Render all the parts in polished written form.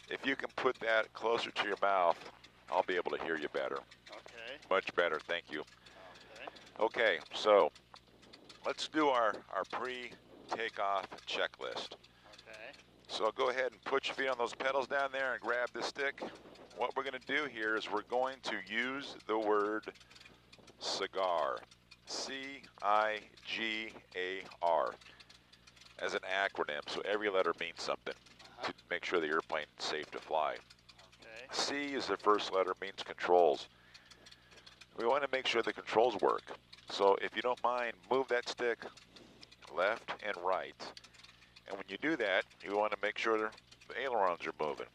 If you can put that closer to your mouth, I'll be able to hear you better. Okay. Much better, thank you. Okay. Okay, so let's do our pre-takeoff checklist. Okay. So go ahead and put your feet on those pedals down there and grab the stick. What we're going to do here is we're going to use the word cigar, C-I-G-A-R, as an acronym, so every letter means something to make sure the airplane is safe to fly. Okay. C is the first letter, means controls. We want to make sure the controls work. So if you don't mind, move that stick left and right. And when you do that, you want to make sure the ailerons are moving.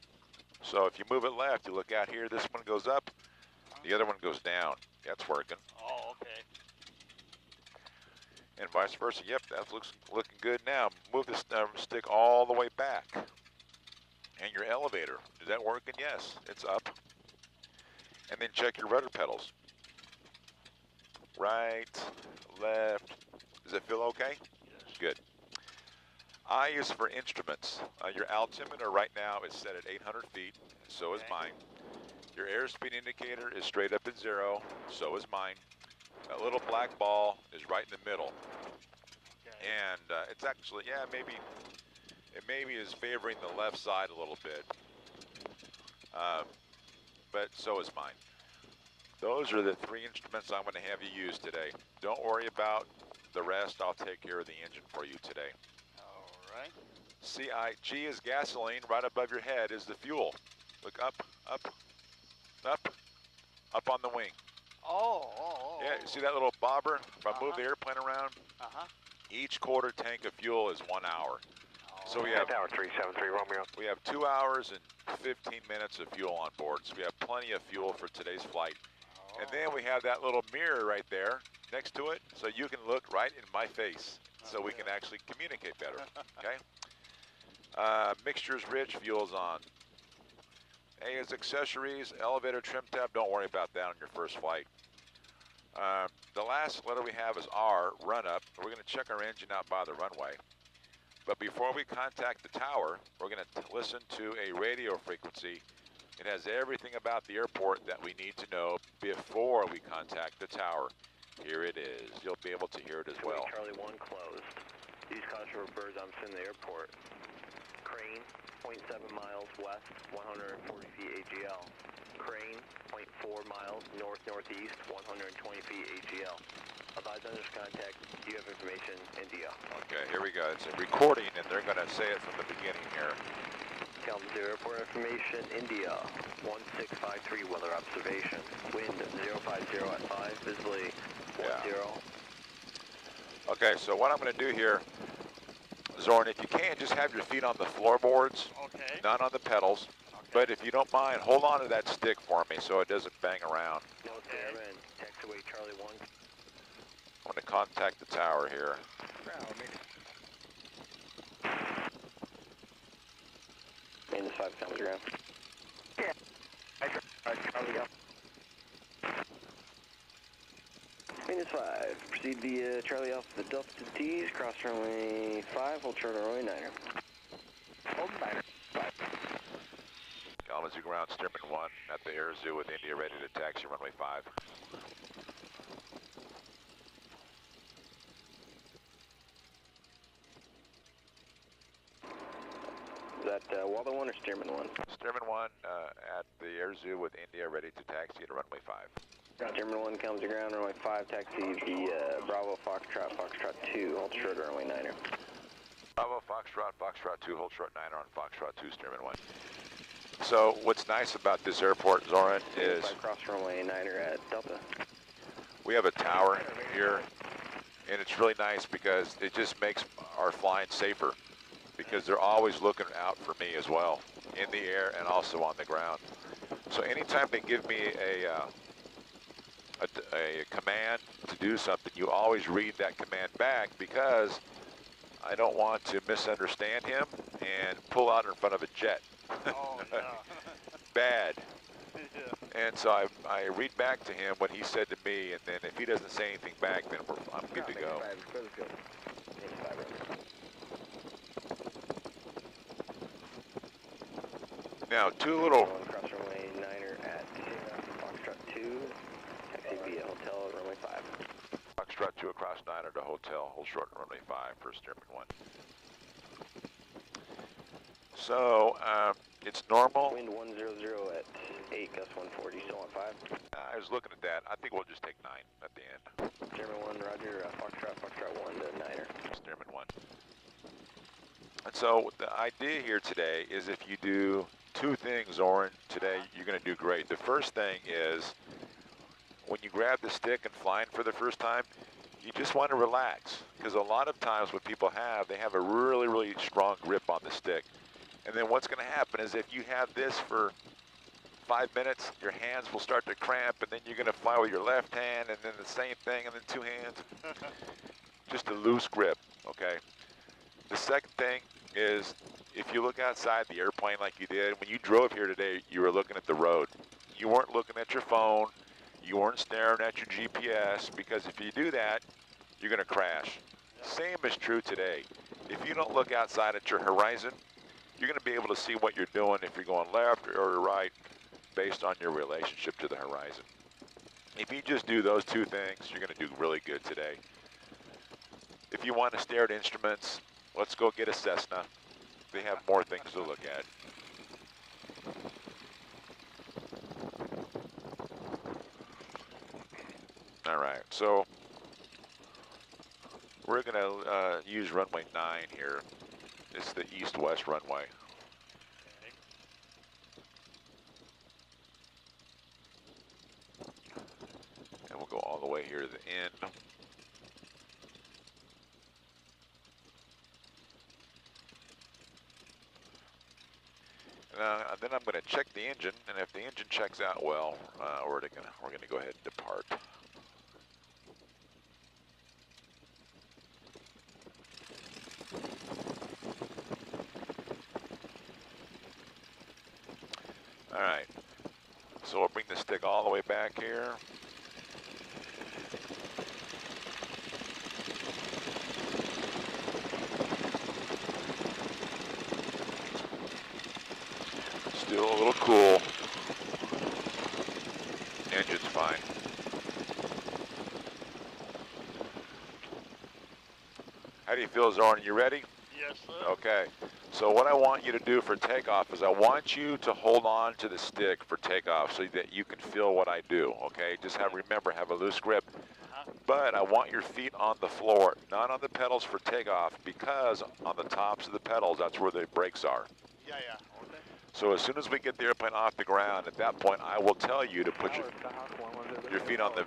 So if you move it left, you look out here, this one goes up, the other one goes down. That's working. Oh, okay. And vice versa. Yep, that looks looking good now. Move this stick all the way back. And your elevator, is that working? Yes, it's up. And then check your rudder pedals. Right, left. Does it feel okay? Yes. Good. I is for instruments. Your altimeter right now is set at 800 feet, so is mine. Your airspeed indicator is straight up at 0, so is mine. That little black ball is right in the middle. Okay. And it's actually, yeah, it maybe is favoring the left side a little bit. But so is mine. Those are the 3 instruments I'm going to have you use today. Don't worry about the rest. I'll take care of the engine for you today. All right. C-I-G is gasoline. Right above your head is the fuel. Look up, up, up, up on the wing. Oh. Yeah, you see that little bobber? If I move the airplane around, each quarter tank of fuel is 1 hour. So we have Tower 373 Romeo. We have 2 hours and 15 minutes of fuel on board. So we have plenty of fuel for today's flight. And then we have that little mirror right there next to it, so you can look right in my face, so we can actually communicate better. Okay. Mixtures rich, fuel's on. A is accessories, elevator trim tab. Don't worry about that on your first flight. The last letter we have is R, run up. We're going to check our engine out by the runway. But before we contact the tower, we're going to listen to a radio frequency. It has everything about the airport that we need to know before we contact the tower. Here it is. You'll be able to hear it as well. Charlie 1 closed. Use caution for birds on the airport. Crane, 0.7 miles west, 140 feet AGL. Crane, 0.4 miles north-northeast, 120 feet AGL. Advise under contact. Do you have information, India? Okay, here we go. It's a recording, and they're going to say it from the beginning here. Kalamazoo Airport information, India, 1653 weather observation. Wind 050 at 5, visibly 10. Okay, so what I'm going to do here, Zorn, if you can, just have your feet on the floorboards, not on the pedals. But if you don't mind, hold on to that stick for me so it doesn't bang around. No, Stearman, taxiway Charlie 1. I'm going to contact the tower here. Minus 5 comes around. Yeah. Charlie up. Minus 5. Proceed via Charlie off the Delta to T's. Cross runway 5. Hold short on runway 9er. Hold 9er. 5. Kalamazoo ground, Stearman 1 at the Air Zoo with India ready to taxi runway 5. Is that Waldo 1 or Stearman 1? Stearman 1 at the Air Zoo with India ready to taxi to runway 5. Stearman 1 comes to ground, runway 5, taxi the Bravo Foxtrot, Foxtrot 2, hold short on runway 9er. Bravo, Foxtrot, Foxtrot 2, hold short 9er on Foxtrot 2, Stearman 1. So what's nice about this airport, Zoran, is cross runway 9er at Delta. We have a tower here, and it's really nice because it just makes our flying safer, because they're always looking out for me as well, in the air and also on the ground. So anytime they give me a command to do something, you always read that command back, because I don't want to misunderstand him and pull out in front of a jet. Oh, no. Bad. And so I read back to him what he said to me, and then if he doesn't say anything back, then I'm good to go. Now, two little... Cross runway 9er at Foxtrot 2, taxi via hotel at runway 5. Foxtrot 2 across 9er to hotel, hold short runway 5 for Stearman 1. So, it's normal. Wind 100 at 8, gust 140, still on 5. I was looking at that. I think we'll just take 9 at the end. Stearman 1, roger, Foxtrot 1 to 9er. Stearman 1. And so the idea here today is if you do two things, Oren, today you're going to do great. The first thing is when you grab the stick and flying for the first time, you just want to relax. Because a lot of times what people have, they have a really, really strong grip on the stick. And then what's going to happen is if you have this for 5 minutes, your hands will start to cramp, and then you're going to fly with your left hand, and then the same thing, and then two hands. Just a loose grip, okay? The second thing is if you look outside the airplane like you did, when you drove here today, you were looking at the road. You weren't looking at your phone. You weren't staring at your GPS, because if you do that, you're going to crash. Same is true today. If you don't look outside at your horizon, you're going to be able to see what you're doing if you're going left or right based on your relationship to the horizon. If you just do those two things, you're going to do really good today. If you want to stare at instruments, let's go get a Cessna. They have more things to look at. All right, so we're going to use runway 9 here. It's the east-west runway. And we'll go all the way here to the end. And then I'm going to check the engine, and if the engine checks out well, we're going to go ahead and depart. All right, so we'll bring the stick all the way back here. Still a little cool. Engine's fine. How do you feel, Zorn? You ready? Yes, sir. Okay. So what I want you to do for takeoff is I want you to hold on to the stick for takeoff so that you can feel what I do, okay? Just remember, have a loose grip. But I want your feet on the floor, not on the pedals for takeoff, because on the tops of the pedals, that's where the brakes are. Yeah, okay. So as soon as we get the airplane off the ground, at that point, I will tell you to put your feet on the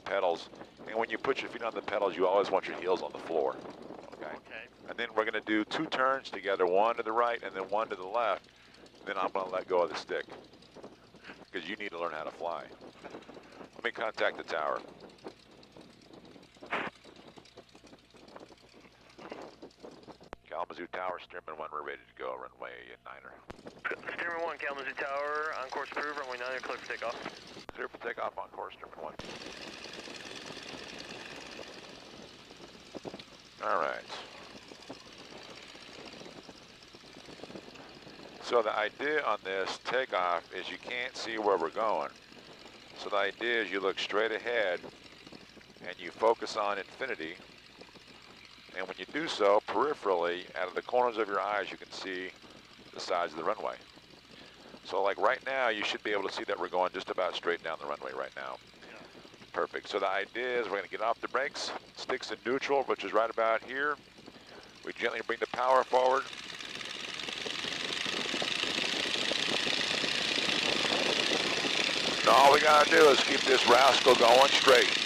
pedals. And when you put your feet on the pedals, you always want your heels on the floor. Okay. And then we're going to do 2 turns together, one to the right and then one to the left. And then I'm going to let go of the stick because you need to learn how to fly. Let me contact the tower. Kalamazoo Tower, Stearman 1, we're ready to go, runway 9er. Stearman 1, Kalamazoo Tower, on course approved, runway 9er, clear for takeoff. Clear for takeoff on course, Stearman 1. All right. So the idea on this takeoff is you can't see where we're going. So the idea is you look straight ahead and you focus on infinity. And when you do so, peripherally, out of the corners of your eyes, you can see the sides of the runway. So like right now, you should be able to see that we're going just about straight down the runway right now. Perfect. So the idea is we're going to get off the brakes, sticks in neutral, which is right about here. We gently bring the power forward. And all we got to do is keep this rascal going straight.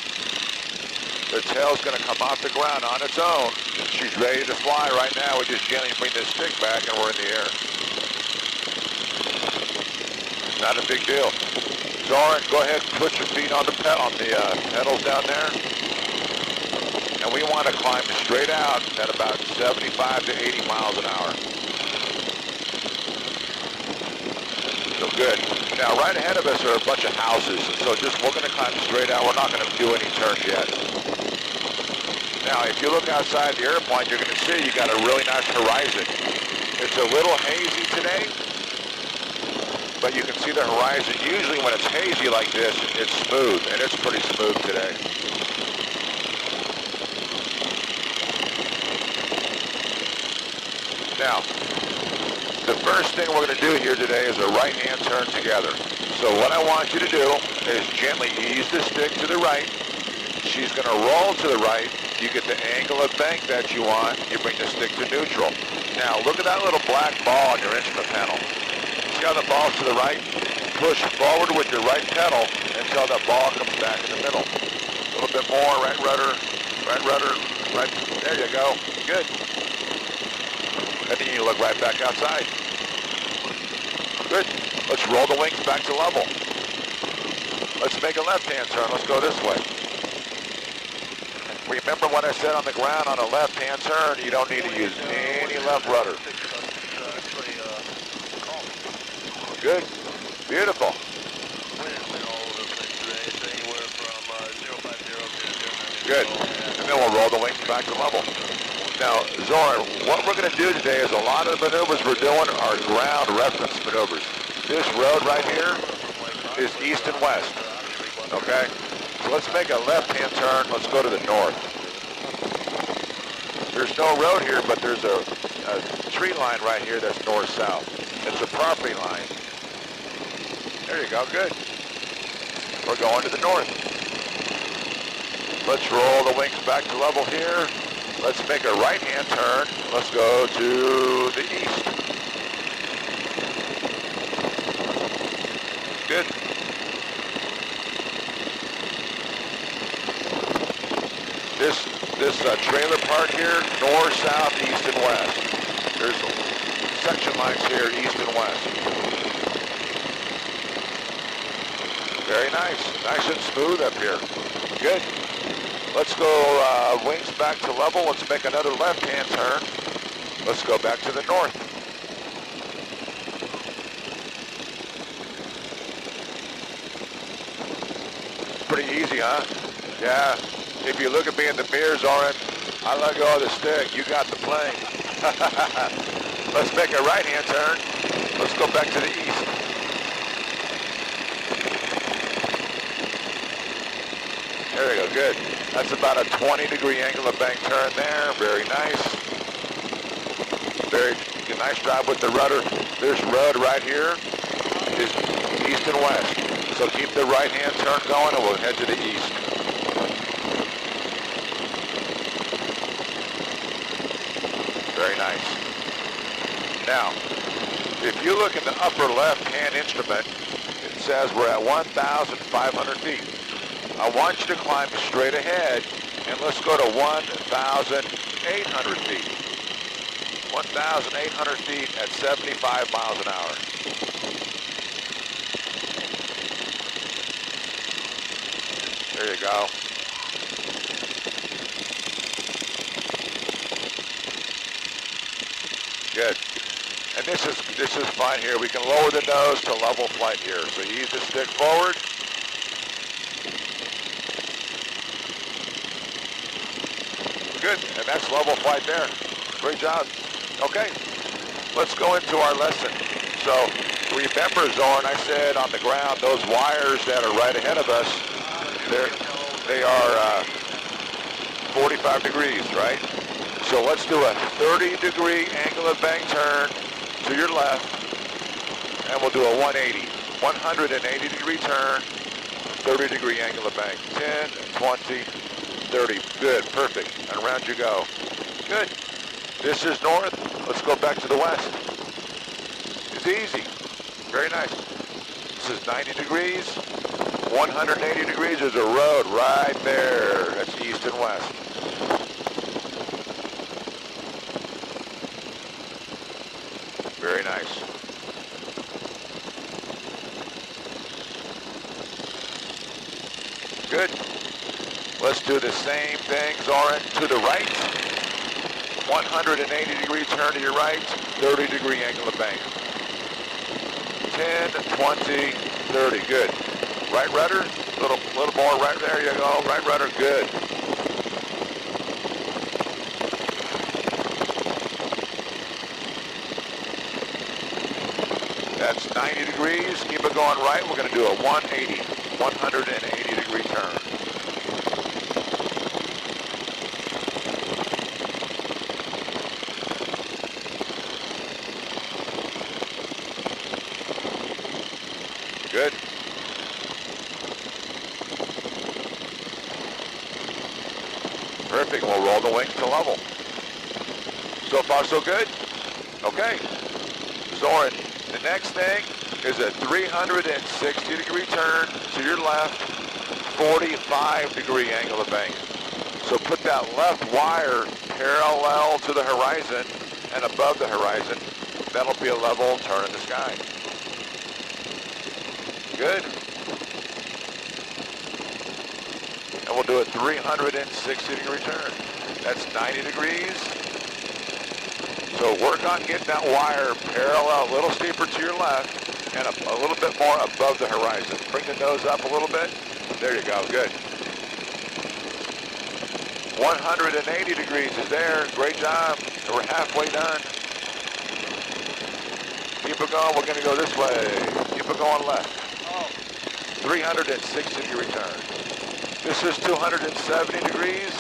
The tail's going to come off the ground on its own. She's ready to fly right now. We just gently bring this stick back and we're in the air. Not a big deal. Zoran, go ahead and put your feet on the pedals down there. And we want to climb straight out at about 75 to 80 miles an hour. So good. Now right ahead of us are a bunch of houses. So we're going to climb straight out. We're not going to do any turns yet. Now if you look outside the airplane, you're going to see you got a really nice horizon. It's a little hazy today. but you can see the horizon. Usually when it's hazy like this, it's smooth, and it's pretty smooth today. Now, the first thing we're going to do here today is a right-hand turn together. So what I want you to do is gently ease the stick to the right. She's going to roll to the right. You get the angle of bank that you want. You bring the stick to neutral. Now, look at that little black ball on your instrument panel. See how the ball's to the right? Push forward with your right pedal until the ball comes back in the middle. A little bit more, right rudder, right. There you go. Good. And then you look right back outside. Good. Let's roll the wings back to level. Let's make a left-hand turn. Let's go this way. Remember what I said on the ground on a left-hand turn, you don't need to use any left rudder. Good. Beautiful. Good. And then we'll roll the wings back to level. Now, Zora, what we're going to do today is a lot of the maneuvers we're doing are ground reference maneuvers. This road right here is east and west. Okay? So let's make a left-hand turn. Let's go to the north. There's no road here, but there's a tree line right here that's north-south. It's a property line. There you go. Good. We're going to the north. Let's roll the wings back to level here. Let's make a right-hand turn. Let's go to the east. Good. This trailer park here, north, south, east, and west. There's section lines here, east and west. Very nice. Nice and smooth up here. Good. Let's go wings back to level. Let's make another left-hand turn. Let's go back to the north. Pretty easy, huh? Yeah. If you look at me in the mirrors, Oren, I let go of the stick. You got the plane. Let's make a right-hand turn. Let's go back to the east. There we go. Good. That's about a 20-degree angle of bank turn there. Very nice. Very nice job with the rudder. This road right here is east and west. So keep the right-hand turn going and we'll head to the east. Very nice. Now, if you look in the upper left-hand instrument, it says we're at 1,500 feet. I want you to climb straight ahead, and let's go to 1,800 feet. 1,800 feet at 75 miles an hour. There you go. Good. And this is fine here. We can lower the nose to level flight here. So you ease the stick forward. Good, and that's level flight there. Great job. Okay, let's go into our lesson. So remember, Zorn, I said on the ground, those wires that are right ahead of us, they are 45 degrees, right? So let's do a 30-degree angle of bank turn to your left, and we'll do a 180-degree turn, 30-degree angle of bank. 10, 20, 30. Good, perfect. And around you go. Good. This is north. Let's go back to the west. It's easy. Very nice. This is 90 degrees. 180 degrees. There's a road right there. That's east and west. Very nice. Good. Let's do the same thing, Zoran, to the right. 180-degree turn to your right, 30-degree angle of bank. 10, 20, 30, good. Right rudder, little more right there you go, right rudder, good. That's That's 90 degrees. Keep it going right. We're going to do a 180 degree turn. Good. Perfect. We'll roll the wings to level. So far, so good? Okay. Soren, the next thing is a 360 degree turn to your left, 45 degree angle of bank. So put that left wire parallel to the horizon and above the horizon. That'll be a level turn in the sky. Good. And we'll do a 360 degree turn. That's 90 degrees. So work on getting that wire parallel, a little steeper to your left and a little bit more above the horizon. Bring the nose up a little bit. There you go, good. 180 degrees is there, great job. And we're halfway done. Keep it going, we're gonna go this way. Keep it going left. 360 degree turn. This is 270 degrees.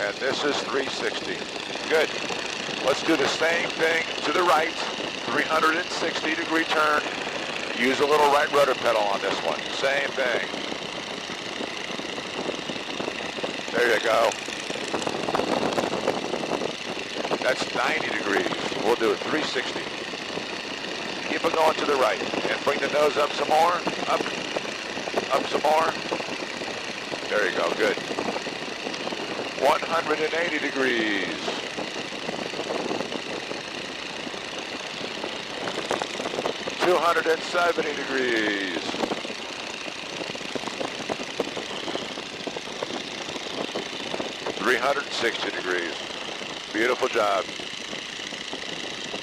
And this is 360. Good. Let's do the same thing to the right. 360 degree turn. Use a little right rudder pedal on this one. Same thing. There you go. That's 90 degrees. We'll do a 360. Keep it going to the right. And bring the nose up some more. Up. Up some more. There you go. Good. 180 degrees. $270 degrees. $360 degrees. Beautiful job.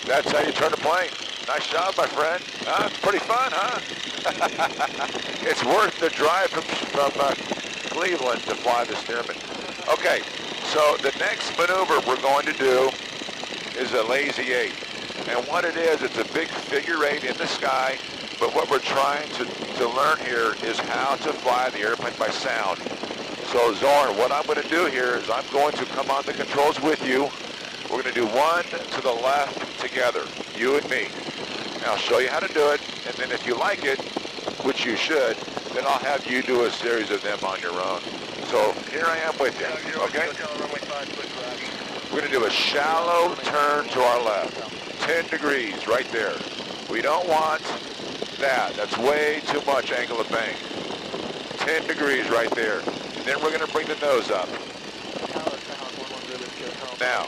That's how you turn a plane. Nice job, my friend. Huh? Pretty fun, huh? It's worth the drive from Cleveland to fly the Stearman. Okay, so the next maneuver we're going to do is a lazy 8. And what it is, it's a big figure 8 in the sky, but what we're trying to learn here is how to fly the airplane by sound. So Zorn, what I'm going to do here is I'm going to come on the controls with you. We're going to do one to the left together, you and me. And I'll show you how to do it, and then if you like it, which you should, then I'll have you do a series of them on your own. So here I am with you, okay? We're going to do a shallow turn to our left. 10 degrees right there. We don't want that. That's way too much angle of bank. 10 degrees right there. And then we're going to bring the nose up. Now,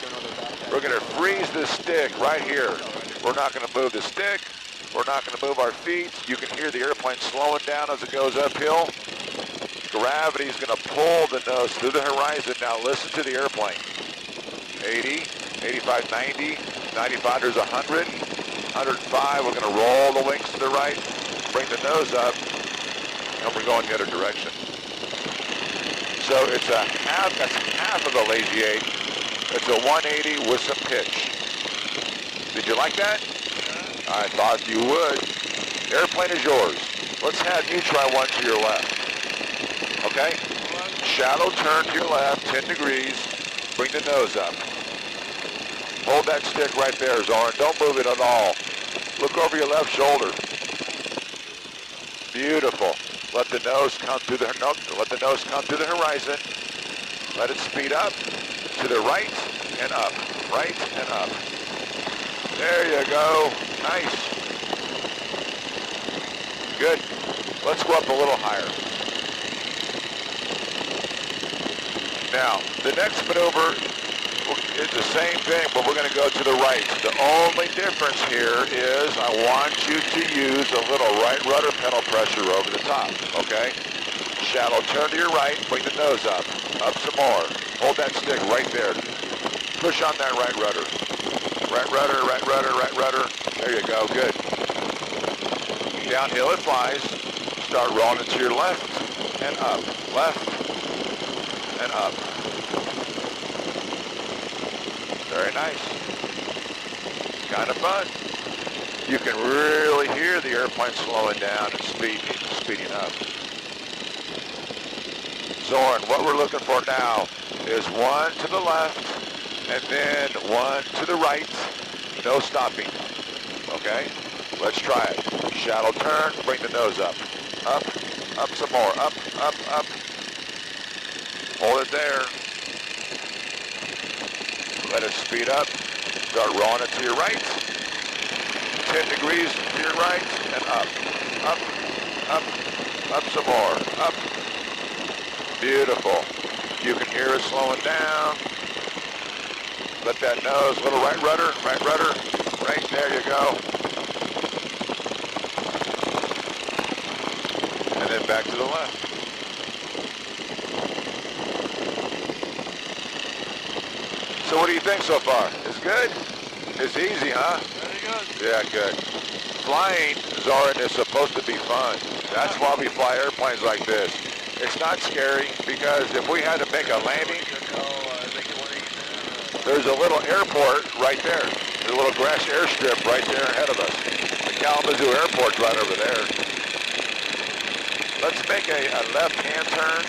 we're going to freeze the stick right here. We're not going to move the stick. We're not going to move our feet. You can hear the airplane slowing down as it goes uphill. Gravity is going to pull the nose through the horizon. Now listen to the airplane. 80, 85, 90, 95, there's 100, 105. We're going to roll the wings to the right, bring the nose up, and we're going the other direction. So it's a half, that's half of a lazy 8. It's a 180 with some pitch. Did you like that? I thought you would. Airplane is yours. Let's have you try one to your left. Okay? Shallow turn to your left, 10 degrees. Bring the nose up. Hold that stick right there, Zoran. Don't move it at all. Look over your left shoulder. Beautiful. Let the nose come through the horizon. Let it speed up to the right and up. Right and up. There you go. Nice. Good. Let's go up a little higher. Now, the next maneuver is the same thing, but we're going to go to the right. The only difference here is I want you to use a little right rudder pedal pressure over the top, okay? Shallow turn to your right, bring the nose up. Up some more. Hold that stick right there. Push on that right rudder. Right rudder, right rudder, right rudder. There you go, good. Downhill it flies. Start rolling it to your left and up. Left, and up. Very nice. Kind of fun. You can really hear the airplane slowing down and speeding up. Zoran, what we're looking for now is one to the left and then one to the right. No stopping. Okay? Let's try it. Shallow turn, bring the nose up. Up, up some more. Up, up, up. Hold it there. Let it speed up. Start rolling it to your right. 10 degrees to your right and up. Up, up, up some more. Up. Beautiful. You can hear it slowing down. Let that nose, little right rudder. Right there you go. And then back to the left. So what do you think so far? It's good? It's easy, huh? Very good. Yeah, good. Flying, Zoran, is supposed to be fun. That's why we fly airplanes like this. It's not scary because if we had to make a landing, there's a little airport right there. There's a little grass airstrip right there ahead of us. The Kalamazoo airport's right over there. Let's make a left-hand turn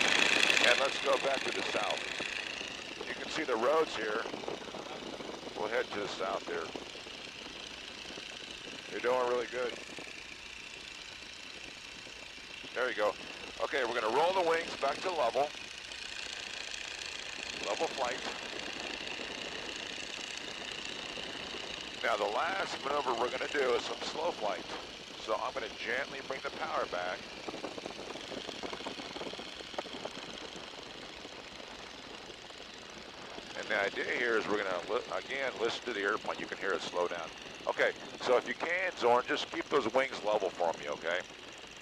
and let's go back to the south. You can see the roads here. We'll head to the south here. You're doing really good. There you go. Okay, we're going to roll the wings back to level. Level flight. Now the last maneuver we're going to do is some slow flight. So I'm going to gently bring the power back. And the idea here is we're going to, again, listen to the airplane. You can hear it slow down. Okay, so if you can, Zoran, just keep those wings level for me, okay?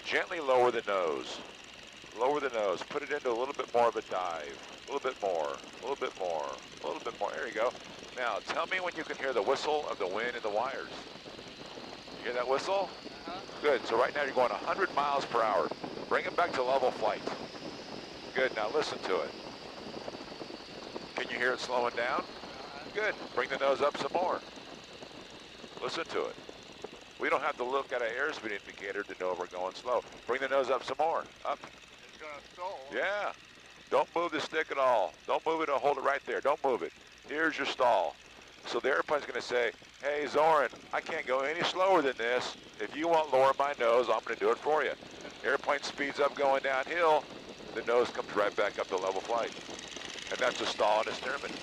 Gently lower the nose. Lower the nose. Put it into a little bit more of a dive. A little bit more. A little bit more. A little bit more. There you go. Now, tell me when you can hear the whistle of the wind in the wires. You hear that whistle? Good. So right now you're going 100 miles per hour. Bring it back to level flight. Good. Now listen to it. Can you hear it slowing down? Good. Bring the nose up some more. Listen to it. We don't have to look at an airspeed indicator to know we're going slow. Bring the nose up some more. Up. It's going to stall. Yeah. Don't move the stick at all. Don't move it. Hold it right there. Don't move it. Here's your stall. So the airplane's going to say, hey, Zoran, I can't go any slower than this. If you want lower my nose, I'm going to do it for you. Airplane speeds up going downhill. The nose comes right back up to level flight. And that's a stall and a Stearman.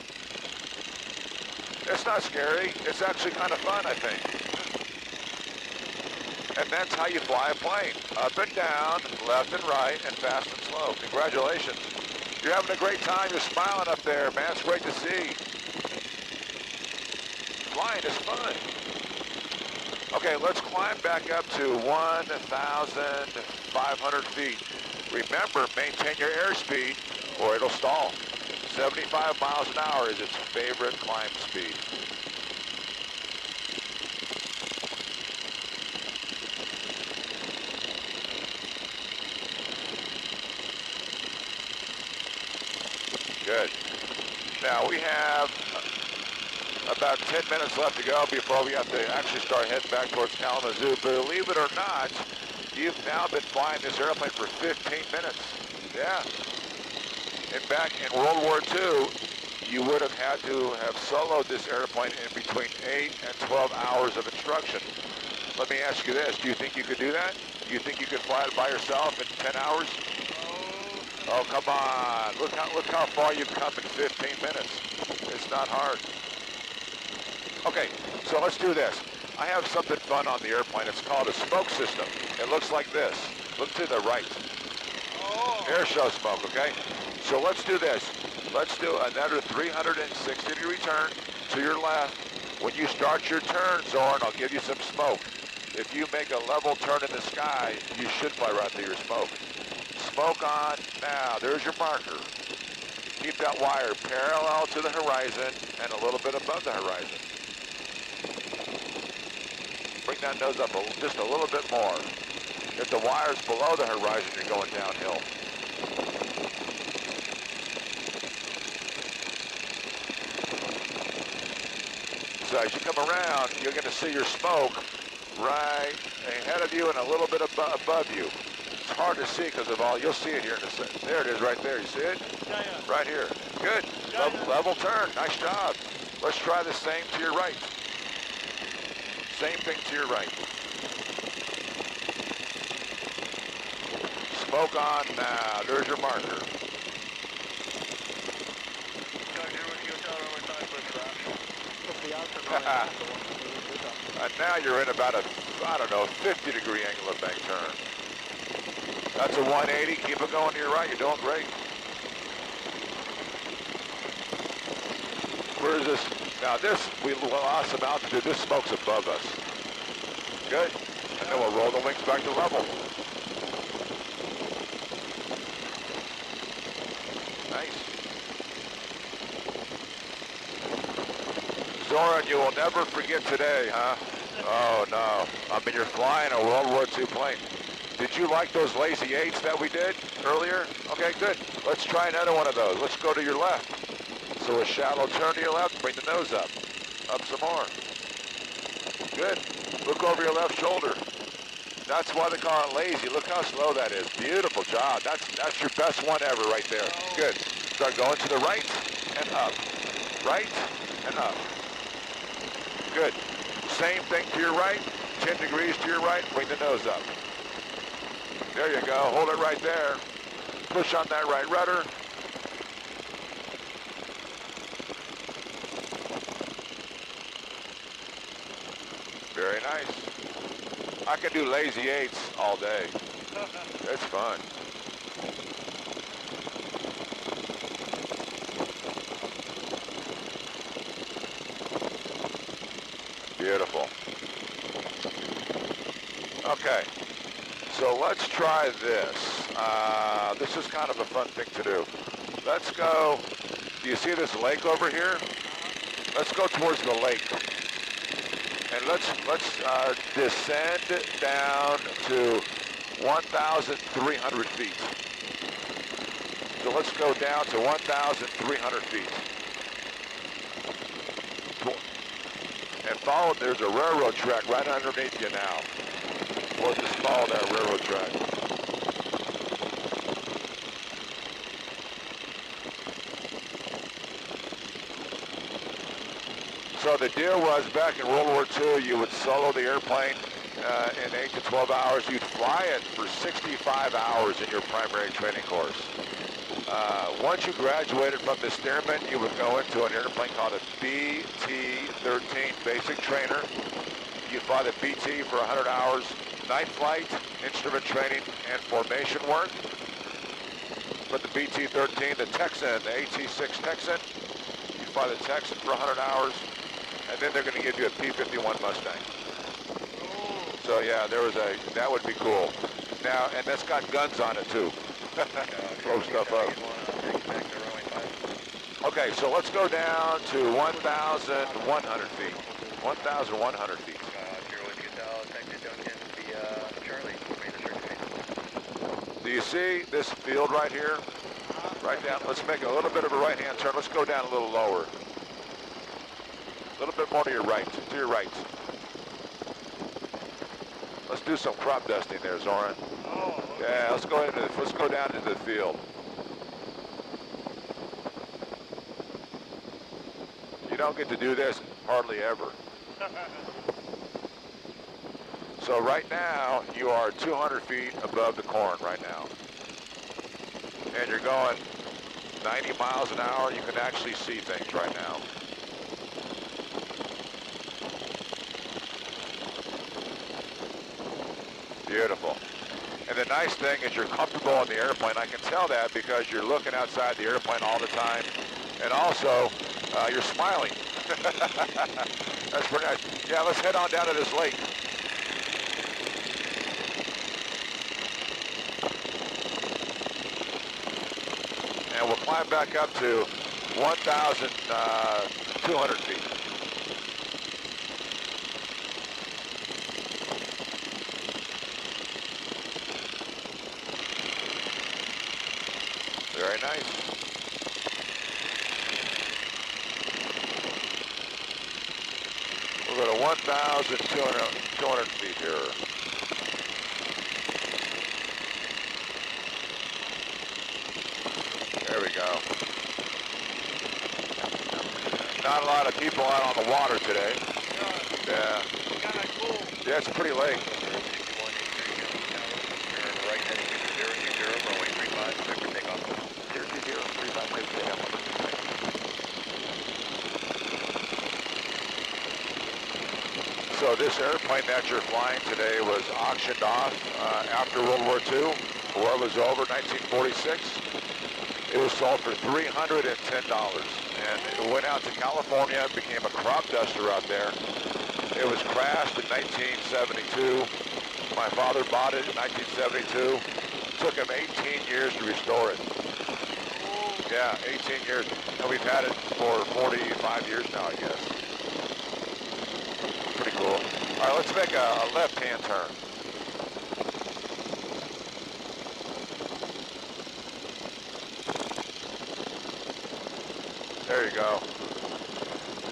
It's not scary. It's actually kind of fun, I think. And that's how you fly a plane. Up and down, left and right, and fast and slow. Congratulations. You're having a great time. You're smiling up there, man. It's great to see. Flying is fun. Okay, let's climb back up to 1,500 feet. Remember, maintain your airspeed or it'll stall. 75 miles an hour is its favorite climb speed. Good. Now we have about 10 minutes left to go before we have to actually start heading back towards Kalamazoo. Believe it or not, you've now been flying this airplane for 15 minutes. Yeah. And back in World War II, you would have had to have soloed this airplane in between 8 and 12 hours of instruction. Let me ask you this, do you think you could do that? Do you think you could fly it by yourself in 10 hours? Oh, come on. Look how far you've come in 15 minutes. It's not hard. Okay, so let's do this. I have something fun on the airplane. It's called a smoke system. It looks like this. Look to the right. Air show smoke, okay? So let's do this. Let's do another 360-degree turn to your left. When you start your turn, Zoran, I'll give you some smoke. If you make a level turn in the sky, you should fly right through your smoke. Smoke on. Now, there's your marker. Keep that wire parallel to the horizon and a little bit above the horizon. Bring that nose up just a little bit more. If the wire's below the horizon, you're going downhill. So as you come around, you're going to see your smoke right ahead of you and a little bit above you. It's hard to see because of all, you'll see it here in a second. There it is right there, you see it? Yeah, yeah. Right here. Good. Level turn, nice job. Let's try the same to your right. Same thing to your right. Smoke on now, there's your marker. And now you're in about a, I don't know, 50-degree angle of bank turn. That's a 180. Keep it going to your right. You're doing great. Where is this? Now this, we lost some altitude. This smoke's above us. Good. And then we'll roll the wings back to level. Nice. Zoran, you will never forget today, huh? Oh, no. I mean, you're flying a World War II plane. Did you like those lazy 8s that we did earlier? Okay, good. Let's try another one of those. Let's go to your left. So a shallow turn to your left, bring the nose up. Up some more. Good. Look over your left shoulder. That's why they call it lazy. Look how slow that is. Beautiful job. That's your best one ever right there. Good. Start going to the right and up. Right and up. Good. Same thing to your right. 10 degrees to your right. Bring the nose up. There you go. Hold it right there. Push on that right rudder. Very nice. I can do lazy 8s all day. It's fun. Beautiful. Okay, so let's try this. This is kind of a fun thing to do. Let's go, do you see this lake over here? Let's go towards the lake. And let's descend down to 1,300 feet. So let's go down to 1,300 feet. And follow, there's a railroad track right underneath you now. We'll just follow that railroad track. So the deal was back in World War II, you would solo the airplane in 8 to 12 hours. You'd fly it for 65 hours in your primary training course. Once you graduated from the Stearman, you would go into an airplane called a BT-13 basic trainer. You'd fly the BT for 100 hours, night flight, instrument training, and formation work. But the BT-13, the Texan, the AT-6 Texan, you fly the Texan for 100 hours, and then they're going to give you a P-51 Mustang. So yeah, that would be cool. Now, and that's got guns on it too. Blow stuff up. Okay, so let's go down to 1,100 feet. 1,100 feet. Do you see this field right here? Right down. Let's make a little bit of a right-hand turn. Let's go down a little lower. A little bit more to your right. To your right. Let's do some crop dusting there, Zoran. Yeah, let's go down into the field. You don't get to do this hardly ever. So right now, you are 200 feet above the corn right now. And you're going 90 miles an hour. You can actually see things right now. Beautiful. And the nice thing is you're comfortable in the airplane. I can tell that because you're looking outside the airplane all the time. And also, you're smiling. That's pretty nice. Yeah, let's head on down to this lake. And we'll climb back up to 1,200 feet. Very nice. 1,200 feet here. There we go. Not a lot of people out on the water today. Yeah. Kind of cool. Yeah, it's pretty late. Right heading 020, runway 35, clear for takeoff. 020, 35, clear for takeoff. So this airplane that you're flying today was auctioned off after World War II. War was over, 1946. It was sold for $310, and it went out to California, became a crop duster out there. It was crashed in 1972. My father bought it in 1972. Took him 18 years to restore it. Yeah, 18 years, and we've had it for 45 years now, I guess. Pretty cool. All right, let's make a left-hand turn. There you go.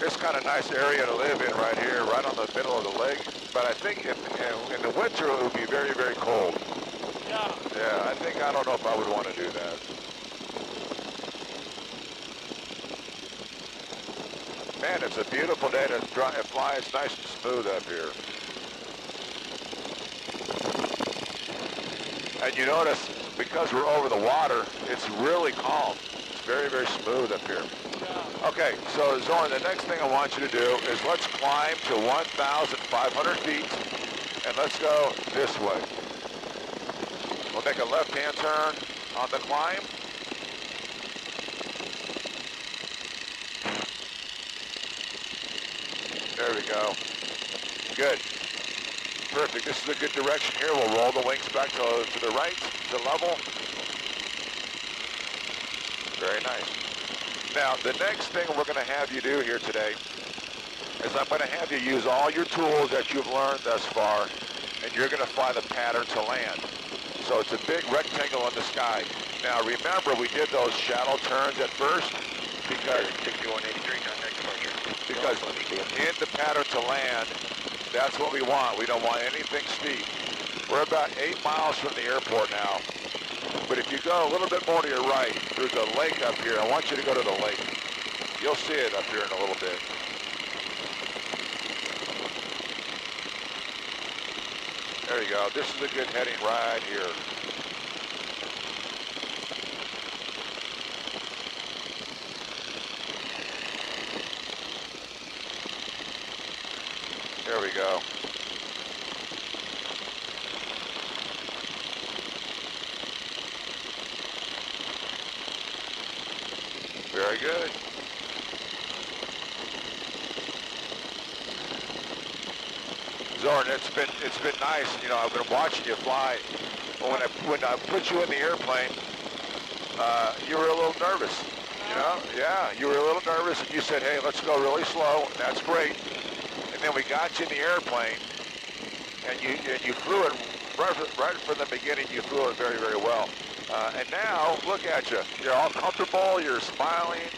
It's kind of nice area to live in right here, right on the middle of the lake. But I think in the winter it would be very, very cold. Yeah. Yeah, I don't know if I would want to do that. Man, it's a beautiful day to fly. It's nice and smooth up here. And you notice, because we're over the water, it's really calm. It's very, very smooth up here. Yeah. Okay, so Zorn, the next thing I want you to do is let's climb to 1,500 feet, and let's go this way. We'll make a left-hand turn on the climb. There we go. Good. Perfect. This is a good direction here. We'll roll the wings back to the right, to level. Very nice. Now, the next thing we're going to have you do here today is I'm going to have you use all your tools that you've learned thus far, and you're going to fly the pattern to land. So it's a big rectangle in the sky. Now, remember, we did those shallow turns at first because 6183, contact departure. Because in the pattern to land, that's what we want. We don't want anything steep. We're about 8 miles from the airport now. But if you go a little bit more to your right, there's a lake up here. I want you to go to the lake. You'll see it up here in a little bit. There you go. This is a good heading right here. There we go. Very good. Zorn, it's been nice. You know, I've been watching you fly. When I put you in the airplane, you were a little nervous. You know, yeah, you were a little nervous, and you said, "Hey, let's go really slow." And that's great. And then we got you in the airplane, and you flew it right from the beginning. You flew it very, very well. And now, look at you. You're all comfortable. You're smiling.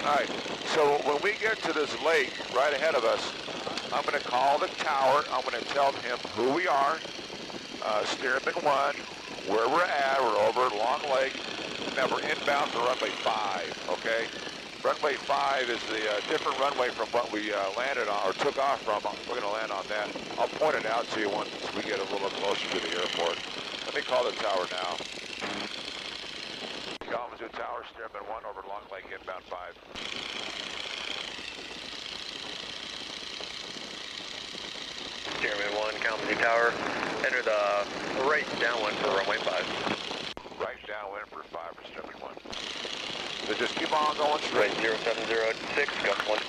All right. So when we get to this lake right ahead of us, I'm going to call the tower. I'm going to tell him who we are, Stearman 1, where we're at. We're over at Long Lake. And then we're inbound for runway 5, okay? Runway 5 is the different runway from what we landed on or took off from. We're going to land on that. I'll point it out to you once we get a little closer to the airport. Let me call the tower now. Kalamazoo Tower, Stearman 1 over Long Lake, inbound 5. Stearman 1, Kalamazoo Tower. Enter the right downwind for runway 5. Right downwind for 5 for Stearman 1. So just keep on going straight. Right 0706, gust 12.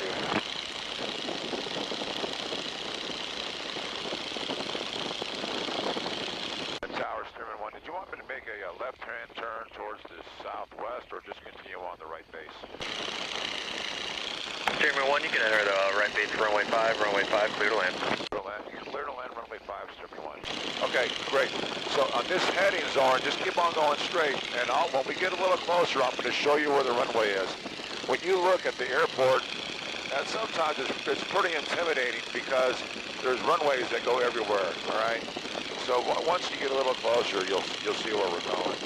Tower, Stearman 1, did you want me to make a left-hand turn towards the southwest or just continue on the right base? Stearman 1, you can enter the right base for runway 5, clear to land. Clear to land, runway 5, Stearman 1. Okay, great. So on this heading, Zorn, just keep on going straight, and when we get a little closer, I'm going to show you where the runway is. When you look at the airport, And sometimes it's pretty intimidating because there's runways that go everywhere, all right? So once you get a little closer, you'll see where we're going.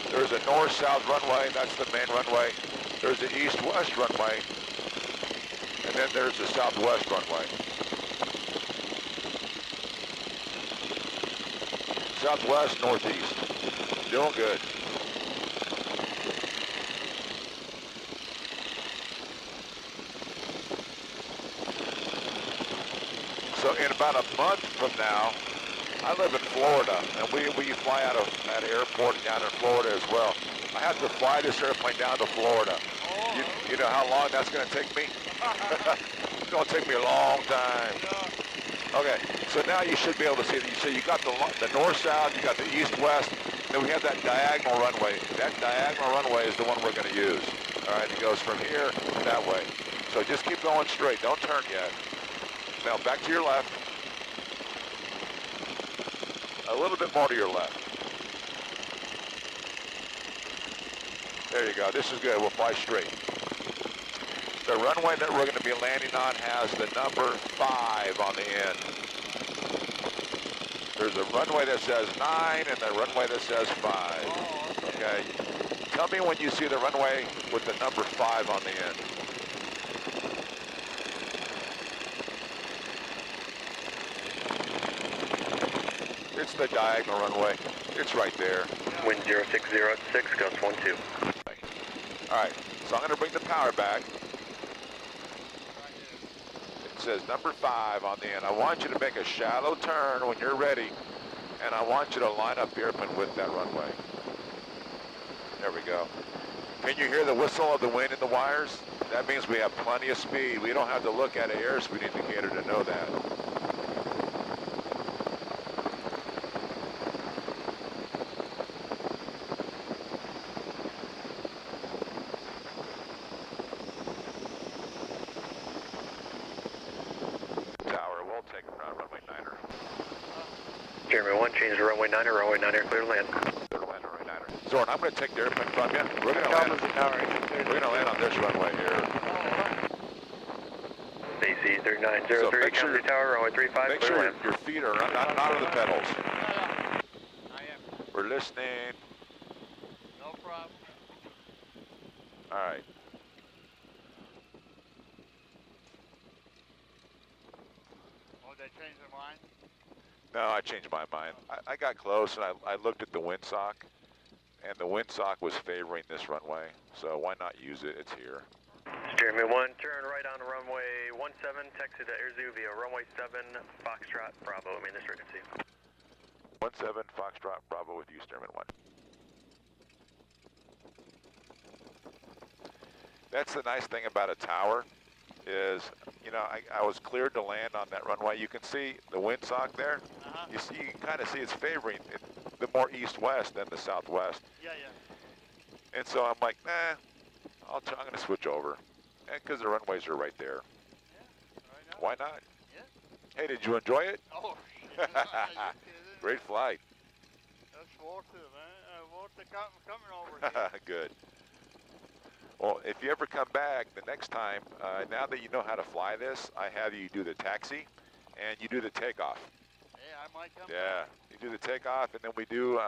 There's a north-south runway, that's the main runway. There's the east-west runway, and then there's the southwest runway. Southwest, northeast. Doing good. So in about a month from now, I live in Florida, and we fly out of that airport down in Florida as well. I have to fly this airplane down to Florida. You know how long that's going to take me? It's going to take me a long time. Okay, so now you should be able to see that. So you got the north-south, you got the east-west, then we have that diagonal runway. That diagonal runway is the one we're going to use. All right, it goes from here that way. So just keep going straight. Don't turn yet. Now back to your left. A little bit more to your left. There you go. This is good. We'll fly straight. The runway that we're going to be landing on has the number 5 on the end. There's a runway that says 9 and the runway that says 5. Okay. Tell me when you see the runway with the number 5 on the end. It's the diagonal runway. It's right there. Wind 0606, gust 12. All right, so I'm going to bring the power back. It says number 5 on the end. I want you to make a shallow turn when you're ready, and I want you to line up the airplane with that runway. There we go. Can you hear the whistle of the wind in the wires? That means we have plenty of speed. We don't have to look at an airspeed indicator to know that. Stearman 1, change to runway 9er, clear to land. Clear to land, runway 9er. Zorn, I'm going to take the airplane from you. We're going to land on this runway here. AC 3903, so County Tower, runway 35, make clear sure land. your feet are not on the pedals. I am. We're listening. No problem. All right. Oh, they changed their mind? No, I changed my mind. I got close and I looked at the windsock, and the windsock was favoring this runway, so why not use it? It's here. Stearman 1, turn right on runway 17, taxi to Air Zoo via runway 7, Foxtrot, Bravo, main frequency. 17 Foxtrot Bravo with you, Stearman 1. That's the nice thing about a tower is, you know, I was cleared to land on that runway. You can see the windsock there. You see, you can kind of see it's favoring it, the more east-west than the southwest. Yeah, yeah. And so I'm like, nah, I'm going to switch over, because the runways are right there. Yeah, Why not? Yeah. Hey, did you enjoy it? Oh, shit. Great flight. That's Waldo, man. Waldo coming over here. Good. Well, if you ever come back the next time, now that you know how to fly this, I have you do the taxi and you do the takeoff. Yeah, I might come Yeah, back. you do the takeoff, and then we do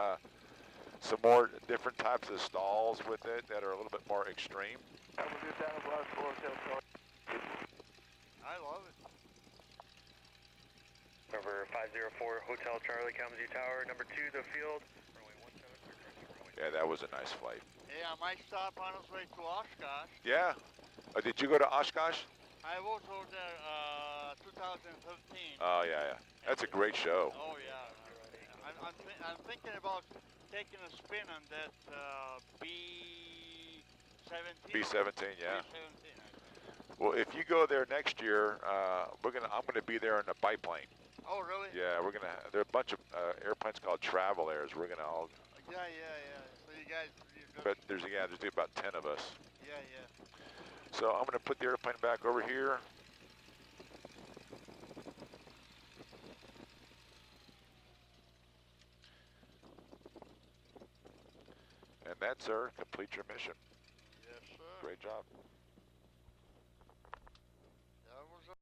some more different types of stalls with it that are a little bit more extreme. I love it. Number 504, Hotel Charlie, Kalamazoo Tower, number 2, the field. Yeah, that was a nice flight. Yeah, I might stop on his way to Oshkosh. Yeah. Did you go to Oshkosh? I was over there 2015. Oh, yeah, yeah. That's a great show. Oh, yeah. I'm thinking about taking a spin on that B-17. B-17, yeah. B-17. Well, if you go there next year, I'm gonna be there in a biplane. Oh, really? Yeah, there are a bunch of airplanes called Travel Airs. We're gonna all. Yeah, yeah, yeah. So you guys. But there's about 10 of us. Yeah, yeah. So I'm gonna put the airplane back over here. And that, sir, completes your mission. Yes, sir. Great job.